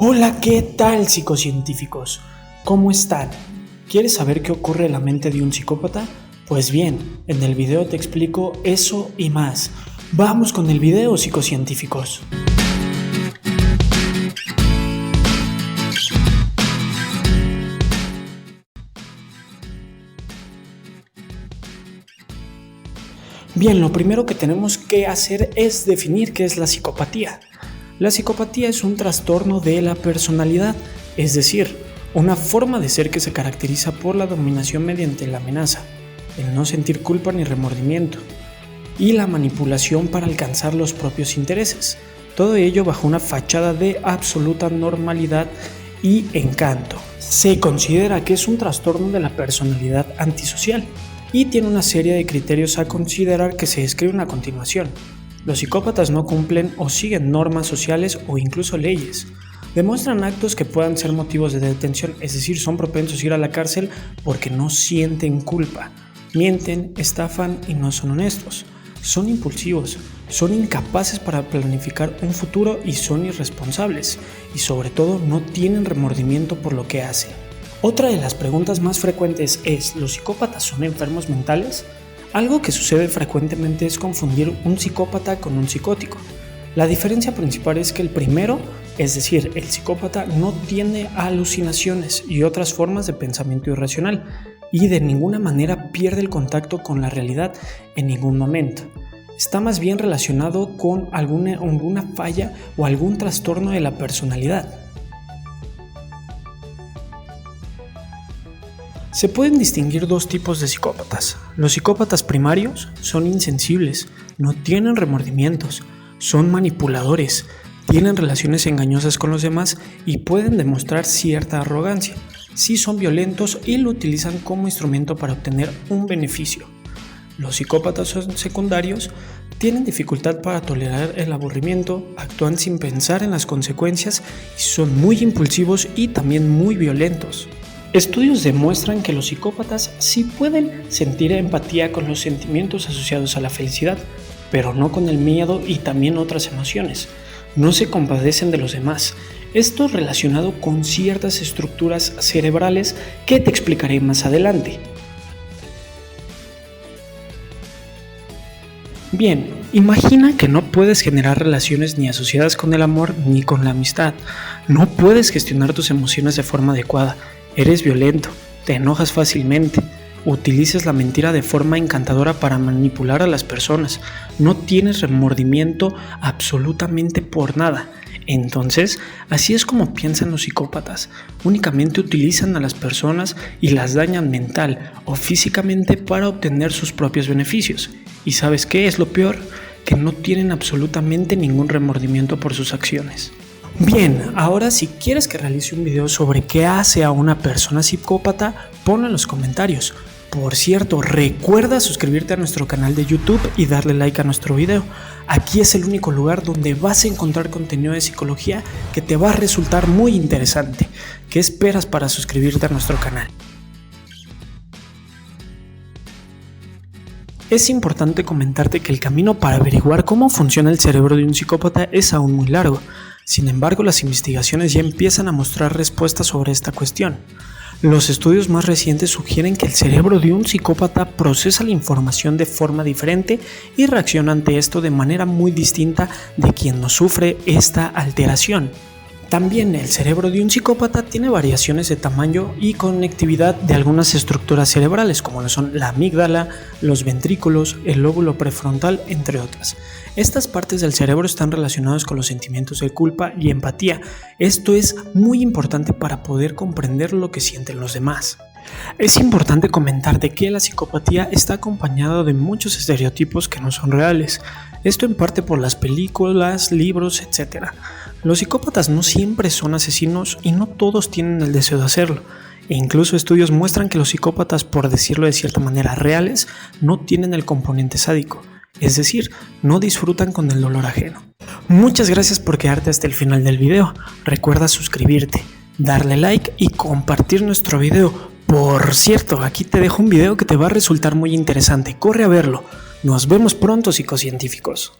Hola, ¿qué tal, psicocientíficos? ¿Cómo están? ¿Quieres saber qué ocurre en la mente de un psicópata? Pues bien, en el video te explico eso y más. Vamos con el video, psicocientíficos. Bien, lo primero que tenemos que hacer es definir qué es la psicopatía. La psicopatía es un trastorno de la personalidad, es decir, una forma de ser que se caracteriza por la dominación mediante la amenaza, el no sentir culpa ni remordimiento, y la manipulación para alcanzar los propios intereses. Todo ello bajo una fachada de absoluta normalidad y encanto. Se considera que es un trastorno de la personalidad antisocial y tiene una serie de criterios a considerar que se describen a continuación. Los psicópatas no cumplen o siguen normas sociales o incluso leyes. Demuestran actos que puedan ser motivos de detención, es decir, son propensos a ir a la cárcel porque no sienten culpa. Mienten, estafan y no son honestos. Son impulsivos, son incapaces para planificar un futuro y son irresponsables. Y sobre todo no tienen remordimiento por lo que hacen. Otra de las preguntas más frecuentes es, ¿los psicópatas son enfermos mentales? Algo que sucede frecuentemente es confundir un psicópata con un psicótico. La diferencia principal es que el primero, es decir, el psicópata, no tiene alucinaciones y otras formas de pensamiento irracional y de ninguna manera pierde el contacto con la realidad en ningún momento. Está más bien relacionado con alguna falla o algún trastorno de la personalidad. Se pueden distinguir dos tipos de psicópatas. Los psicópatas primarios son insensibles, no tienen remordimientos, son manipuladores, tienen relaciones engañosas con los demás y pueden demostrar cierta arrogancia. Sí son violentos y lo utilizan como instrumento para obtener un beneficio. Los psicópatas secundarios tienen dificultad para tolerar el aburrimiento, actúan sin pensar en las consecuencias y son muy impulsivos y también muy violentos. Estudios demuestran que los psicópatas sí pueden sentir empatía con los sentimientos asociados a la felicidad, pero no con el miedo y también otras emociones. No se compadecen de los demás. Esto relacionado con ciertas estructuras cerebrales que te explicaré más adelante. Bien, imagina que no puedes generar relaciones ni asociadas con el amor ni con la amistad. No puedes gestionar tus emociones de forma adecuada. Eres violento, te enojas fácilmente, utilizas la mentira de forma encantadora para manipular a las personas, no tienes remordimiento absolutamente por nada. Entonces, así es como piensan los psicópatas. Únicamente utilizan a las personas y las dañan mental o físicamente para obtener sus propios beneficios. ¿Y sabes qué es lo peor? Que no tienen absolutamente ningún remordimiento por sus acciones. Bien, ahora si quieres que realice un video sobre qué hace a una persona psicópata, ponlo en los comentarios. Por cierto, recuerda suscribirte a nuestro canal de YouTube y darle like a nuestro video. Aquí es el único lugar donde vas a encontrar contenido de psicología que te va a resultar muy interesante. ¿Qué esperas para suscribirte a nuestro canal? Es importante comentarte que el camino para averiguar cómo funciona el cerebro de un psicópata es aún muy largo. Sin embargo, las investigaciones ya empiezan a mostrar respuestas sobre esta cuestión. Los estudios más recientes sugieren que el cerebro de un psicópata procesa la información de forma diferente y reacciona ante esto de manera muy distinta de quien no sufre esta alteración. También el cerebro de un psicópata tiene variaciones de tamaño y conectividad de algunas estructuras cerebrales, como lo son la amígdala, los ventrículos, el lóbulo prefrontal, entre otras. Estas partes del cerebro están relacionadas con los sentimientos de culpa y empatía. Esto es muy importante para poder comprender lo que sienten los demás. Es importante comentarte que la psicopatía está acompañada de muchos estereotipos que no son reales. Esto en parte por las películas, libros, etc. Los psicópatas no siempre son asesinos y no todos tienen el deseo de hacerlo. E incluso estudios muestran que los psicópatas, por decirlo de cierta manera, reales, no tienen el componente sádico. Es decir, no disfrutan con el dolor ajeno. Muchas gracias por quedarte hasta el final del video. Recuerda suscribirte, darle like y compartir nuestro video. Por cierto, aquí te dejo un video que te va a resultar muy interesante. Corre a verlo. Nos vemos pronto, psicocientíficos.